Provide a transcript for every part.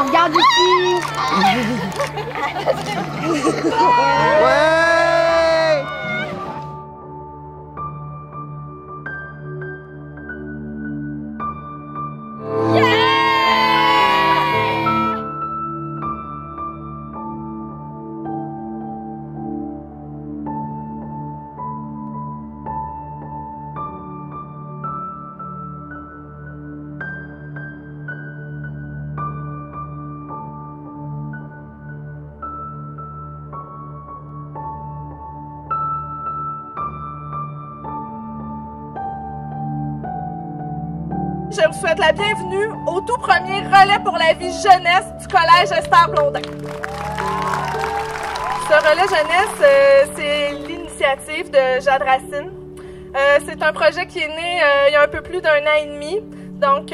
Alors regarde ici. Ouais! Je vous souhaite la bienvenue au tout premier relais pour la vie jeunesse du Collège Esther Blondin. Ce relais jeunesse, c'est l'initiative de Jade Racine. C'est un projet qui est né il y a un peu plus d'1 an et demi. Donc,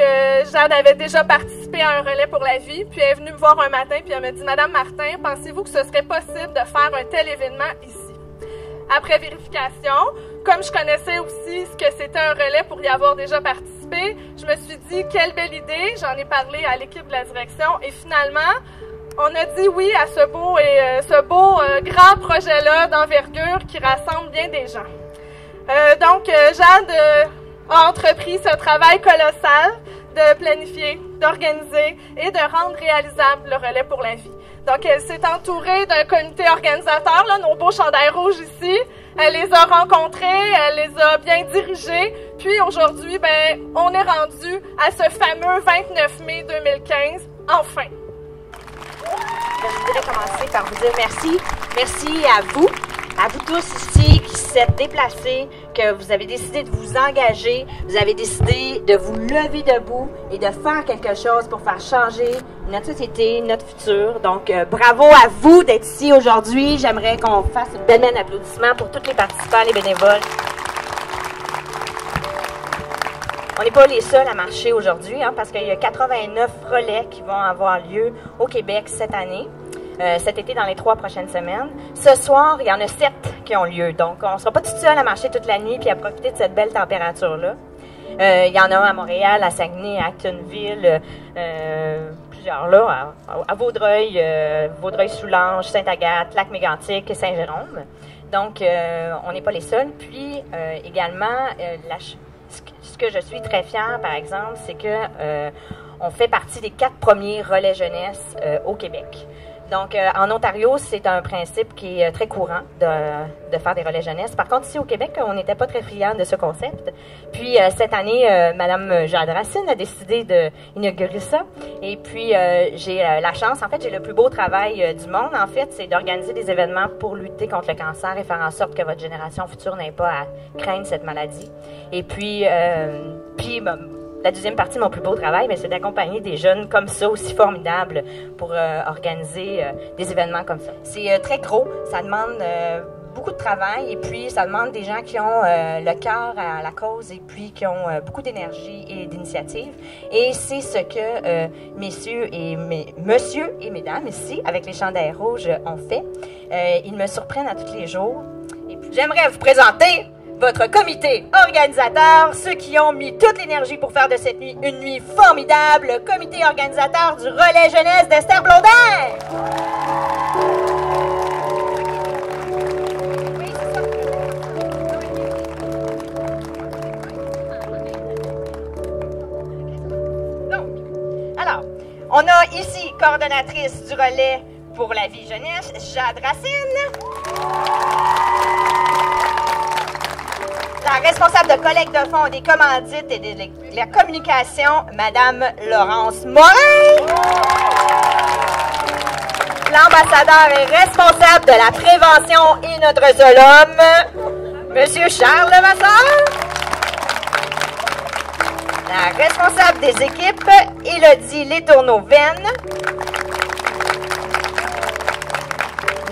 Jade avait déjà participé à un relais pour la vie, puis elle est venue me voir un matin, puis elle m'a dit « Madame Martin, pensez-vous que ce serait possible de faire un tel événement ici? » Après vérification, comme je connaissais aussi ce que c'était un relais pour y avoir déjà participé, je me suis dit « Quelle belle idée! » J'en ai parlé à l'équipe de la direction et finalement, on a dit oui à ce beau grand projet-là d'envergure qui rassemble bien des gens. Donc, Jade a entrepris ce travail colossal de planifier, d'organiser et de rendre réalisable le relais pour la vie. Donc, elle s'est entourée d'un comité organisateur, là, nos beaux chandails rouges ici. Elle les a rencontrés, elle les a bien dirigés. Puis aujourd'hui, ben, on est rendu à ce fameux 29 mai 2015, enfin. Je voudrais commencer par vous dire merci. Merci à vous tous ici qui s'êtes déplacés, que vous avez décidé de vous engager, vous avez décidé de vous lever debout et de faire quelque chose pour faire changer notre société, notre futur. Donc, bravo à vous d'être ici aujourd'hui. J'aimerais qu'on fasse une belle main d'applaudissements pour tous les participants, les bénévoles. On n'est pas les seuls à marcher aujourd'hui, hein, parce qu'il y a 89 relais qui vont avoir lieu au Québec cette année. Cet été dans les 3 prochaines semaines. Ce soir, il y en a 7 qui ont lieu. Donc, on ne sera pas tout seul à marcher toute la nuit puis à profiter de cette belle température-là. Il y en a un à Montréal, à Saguenay, à Actonville, plusieurs là, à Vaudreuil, Vaudreuil-Soulanges, Sainte-Agathe, Lac-Mégantic et Saint-Jérôme. Donc, on n'est pas les seuls. Puis, également, ce que je suis très fière, par exemple, c'est que on fait partie des 4 premiers relais jeunesse au Québec. Donc, en Ontario, c'est un principe qui est très courant de faire des relais jeunesse. Par contre, ici au Québec, on n'était pas très friands de ce concept. Puis, cette année, Mme Jade Racine a décidé d'inaugurer ça. Et puis, j'ai la chance, en fait, j'ai le plus beau travail du monde, en fait, c'est d'organiser des événements pour lutter contre le cancer et faire en sorte que votre génération future n'ait pas à craindre cette maladie. Et puis, la deuxième partie de mon plus beau travail, c'est d'accompagner des jeunes comme ça, aussi formidables, pour organiser des événements comme ça. C'est très gros, ça demande beaucoup de travail et puis ça demande des gens qui ont le cœur à la cause et puis qui ont beaucoup d'énergie et d'initiative. Et c'est ce que monsieur et mesdames ici, avec les chandails rouges, ont fait. Ils me surprennent à tous les jours. Et puis j'aimerais vous présenter votre comité organisateur, ceux qui ont mis toute l'énergie pour faire de cette nuit une nuit formidable, le comité organisateur du relais jeunesse d'Esther Blondin. Donc, alors, on a ici coordonnatrice du relais pour la vie jeunesse, Jade Racine. La responsable de collecte de fonds des commandites et de la communication, Madame Laurence Morin. L'ambassadeur et responsable de la prévention et notre seul homme, Monsieur Charles Levasseur. La responsable des équipes, Élodie Letourneau-Venn.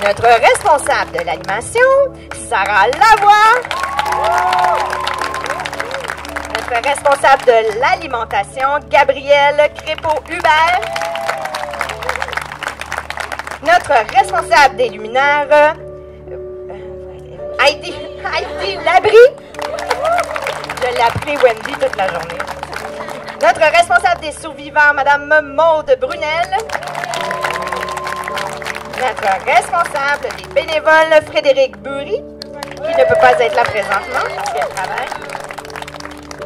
Notre responsable de l'animation, Sarah Lavoie. Notre responsable de l'alimentation, Gabrielle Crépeau-Hubert. Notre responsable des luminaires, Heidi Labrie. Je l'ai appelée Wendy toute la journée. Notre responsable des survivants, Madame Maude Brunel. Notre responsable des bénévoles, Frédéric Burry, qui ne peut pas être là présentement parce qu'elle travaille.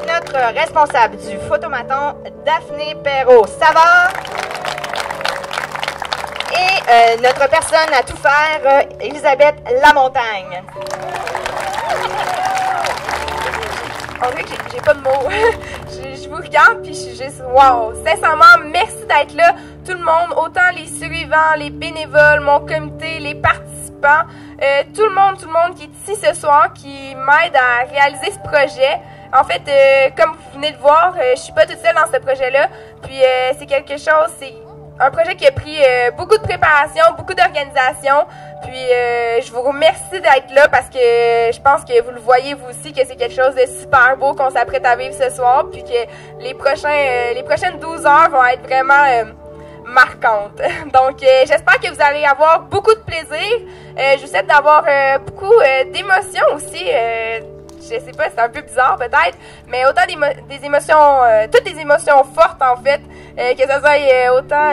Notre responsable du photomaton, Daphné Perrault-Savard. Et notre personne à tout faire, Elisabeth Lamontagne. On dirait que j'ai pas de mots. je vous regarde puis je suis juste wow. Sincèrement, merci d'être là. Tout le monde, autant les survivants, les bénévoles, mon comité, les participants, tout le monde qui est ici ce soir, qui m'aide à réaliser ce projet. En fait, comme vous venez de voir, je suis pas toute seule dans ce projet-là. Puis c'est quelque chose, c'est un projet qui a pris beaucoup de préparation, beaucoup d'organisation. Puis je vous remercie d'être là parce que je pense que vous le voyez vous aussi que c'est quelque chose de super beau qu'on s'apprête à vivre ce soir. Puis que les prochaines 12 heures vont être vraiment marquantes. Donc j'espère que vous allez avoir beaucoup de plaisir. Je vous souhaite d'avoir beaucoup d'émotions aussi. Je sais pas, c'est un peu bizarre peut-être, mais autant des émotions, toutes des émotions fortes en fait, que ça soit autant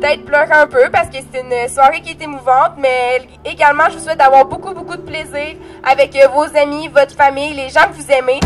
peut-être pleurer un peu parce que c'est une soirée qui est émouvante, mais également je vous souhaite d'avoir beaucoup de plaisir avec vos amis, votre famille, les gens que vous aimez.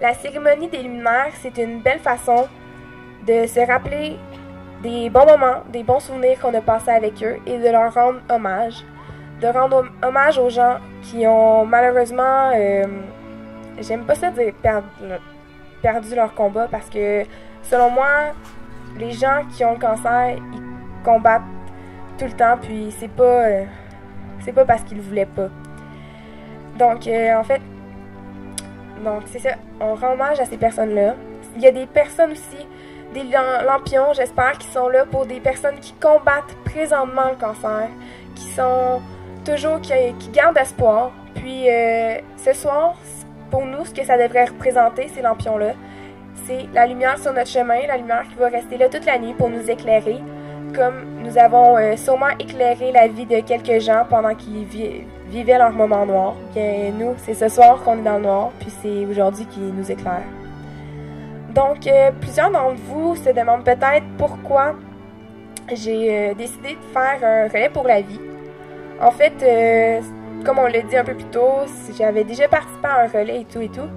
La cérémonie des luminaires, c'est une belle façon de se rappeler des bons moments, des bons souvenirs qu'on a passés avec eux et de leur rendre hommage. De rendre hommage aux gens qui ont malheureusement, j'aime pas ça dire perdu leur combat parce que selon moi, les gens qui ont le cancer, ils combattent tout le temps puis c'est pas parce qu'ils le voulaient pas. Donc en fait, donc c'est ça, on rend hommage à ces personnes-là. Il y a des personnes aussi, des lampions, j'espère, qui sont là pour des personnes qui combattent présentement le cancer, qui sont toujours, qui gardent espoir. Puis ce soir, pour nous, ce que ça devrait représenter, ces lampions-là, c'est la lumière sur notre chemin, la lumière qui va rester là toute la nuit pour nous éclairer, comme nous avons sûrement éclairé la vie de quelques gens pendant qu'ils vivaient leur moment noir. Bien, nous, c'est ce soir qu'on est dans le noir, puis c'est aujourd'hui qui nous éclaire. Donc, plusieurs d'entre vous se demandent peut-être pourquoi j'ai décidé de faire un relais pour la vie. En fait, comme on l'a dit un peu plus tôt, j'avais déjà participé à un relais et tout et tout.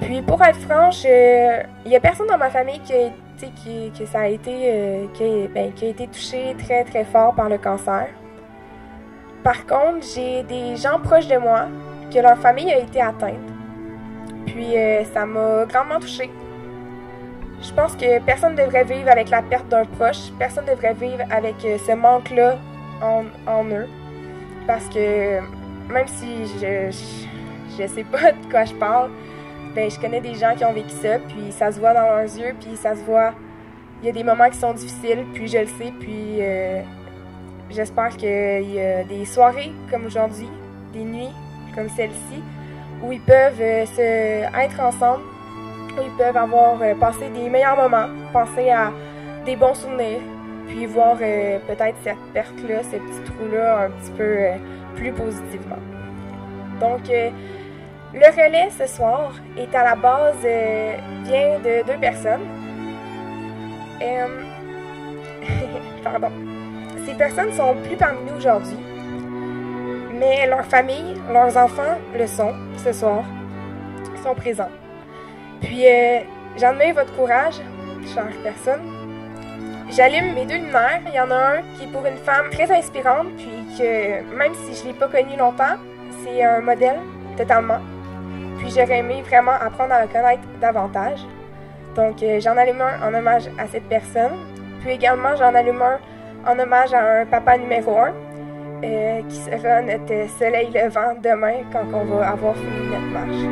Puis, pour être franche, il n'y a personne dans ma famille que ça a été, qui a été touché très très fort par le cancer. Par contre, j'ai des gens proches de moi que leur famille a été atteinte. Puis, ça m'a grandement touchée. Je pense que personne ne devrait vivre avec la perte d'un proche. Personne ne devrait vivre avec ce manque-là en eux. Parce que même si je sais pas de quoi je parle, ben je connais des gens qui ont vécu ça, puis ça se voit dans leurs yeux, puis ça se voit. Il y a des moments qui sont difficiles, puis je le sais, puis j'espère qu'il y a des soirées comme aujourd'hui, des nuits comme celle-ci, où ils peuvent être ensemble, où ils peuvent avoir passé des meilleurs moments, penser à des bons souvenirs, puis voir peut-être cette perte-là, ce petit trou-là un petit peu plus positivement. Donc, le relais ce soir est à la base vient de 2 personnes. Pardon. Ces personnes sont plus parmi nous aujourd'hui, mais leurs familles, leurs enfants le sont ce soir, sont présents. Puis, j'admire votre courage, chère personne. J'allume mes 2 luminaires. Il y en a un qui est pour une femme très inspirante, puis que même si je ne l'ai pas connue longtemps, c'est un modèle totalement. Puis j'aurais aimé vraiment apprendre à la connaître davantage. Donc j'en allume un en hommage à cette personne. Puis également j'en allume un en hommage à un papa numéro 1 qui sera notre soleil levant demain quand on va avoir fini notre marche.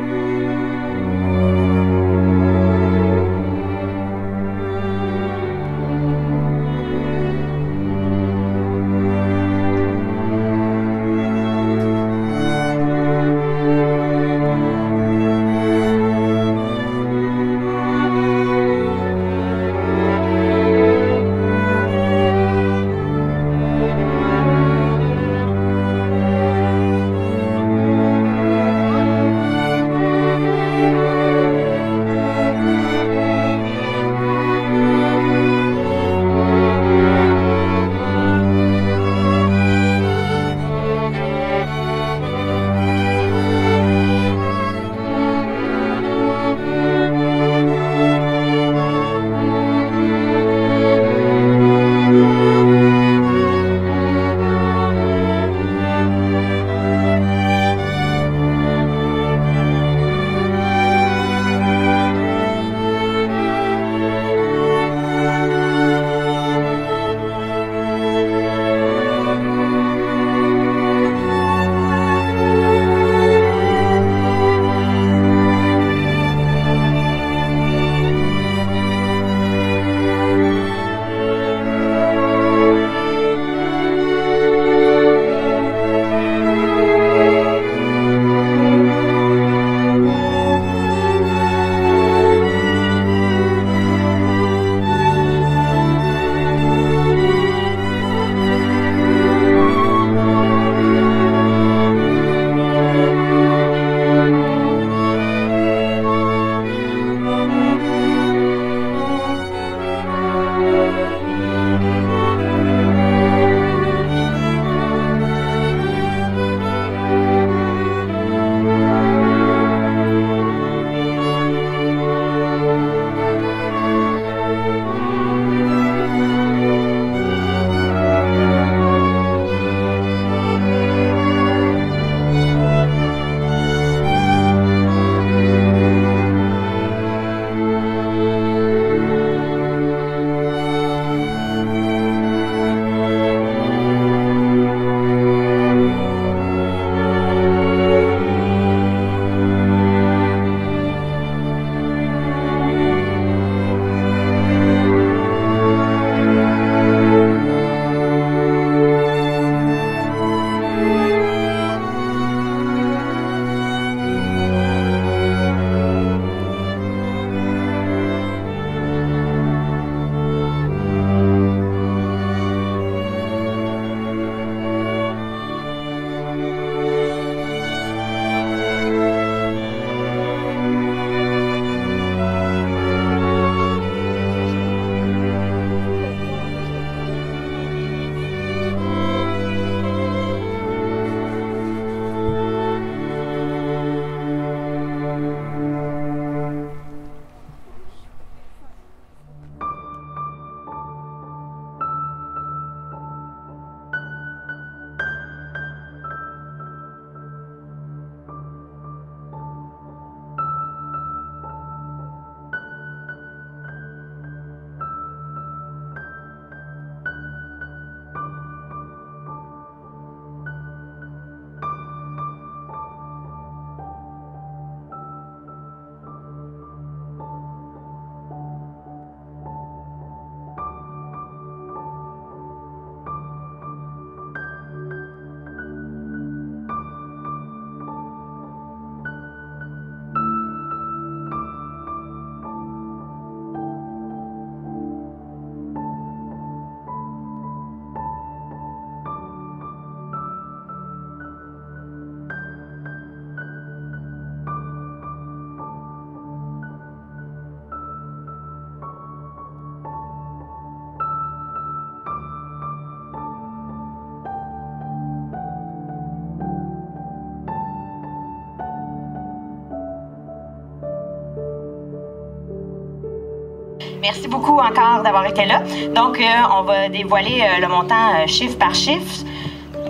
Merci beaucoup encore d'avoir été là. Donc, on va dévoiler le montant chiffre par chiffre.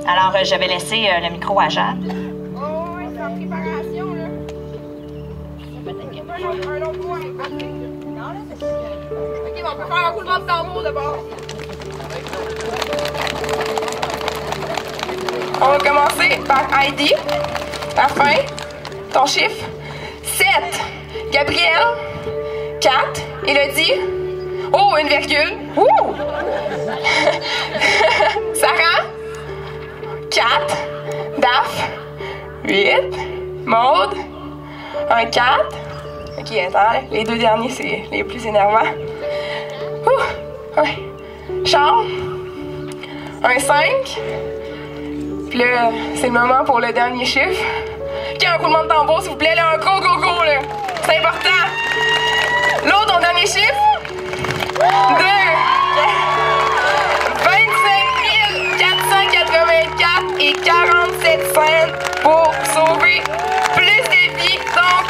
Alors, je vais laisser le micro à Jade. Oh, oui, c'est en préparation, là. Un autre point. Ok, on peut faire un roulement de tambour d'abord. On va commencer par Heidi. Parfait. Ton chiffre. 7. Gabriel. 4. Elodie. Oh, une virgule. Ouh! Sarah. 4. Daph. 8. Maude. Un 4. Ok, attends, les deux derniers, c'est les plus énervants. Ouh! Ouais. Charles. Un 5. Puis là, c'est le moment pour le dernier chiffre. Ok, un roulement de tambour, s'il vous plaît, là, un gros, là. C'est important. L'autre, ton dernier chiffre. 2. 25 484 et 47 cents pour sauver plus de vies. Donc,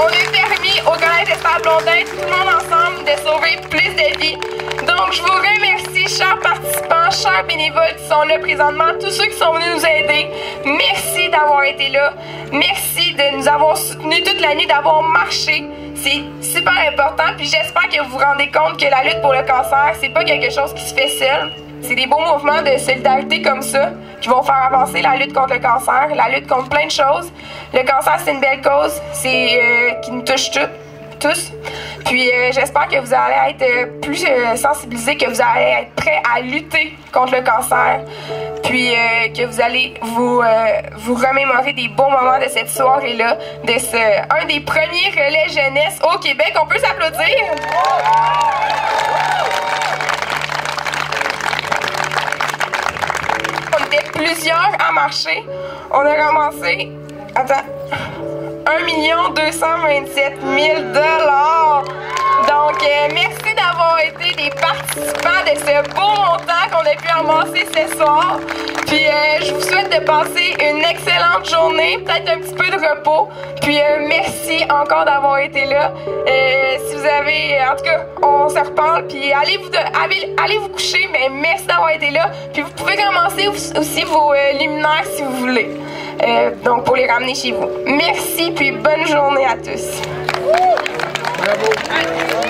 on a permis au Collège Esther Blondin, tout le monde ensemble, de sauver plus de vies. Donc, je vous remercie, chers participants, chers bénévoles qui sont là présentement, tous ceux qui sont venus nous aider. Merci d'avoir été là. Merci de nous avoir soutenus toute la nuit, d'avoir marché. C'est super important. Puis j'espère que vous vous rendez compte que la lutte pour le cancer, c'est pas quelque chose qui se fait seul. C'est des beaux mouvements de solidarité comme ça qui vont faire avancer la lutte contre le cancer, la lutte contre plein de choses. Le cancer, c'est une belle cause, c'est qui nous touche tous. Puis j'espère que vous allez être plus sensibilisés, que vous allez être prêts à lutter contre le cancer. Puis que vous allez vous remémorer des beaux moments de cette soirée-là, de un des premiers relais jeunesse au Québec. On peut s'applaudir? On était plusieurs à marcher. On a ramassé... Attends... 1 227 000 $. Donc, merci d'avoir été des participants de ce beau montant qu'on a pu amasser ce soir. Puis, je vous souhaite de passer une excellente journée, peut-être un petit peu de repos. Puis, merci encore d'avoir été là. Si vous avez, en tout cas, on se reparle. Puis, allez vous coucher, mais merci d'avoir été là. Puis, vous pouvez commencer aussi vos luminaires si vous voulez. Donc, pour les ramener chez vous. Merci, puis bonne journée à tous. Bravo.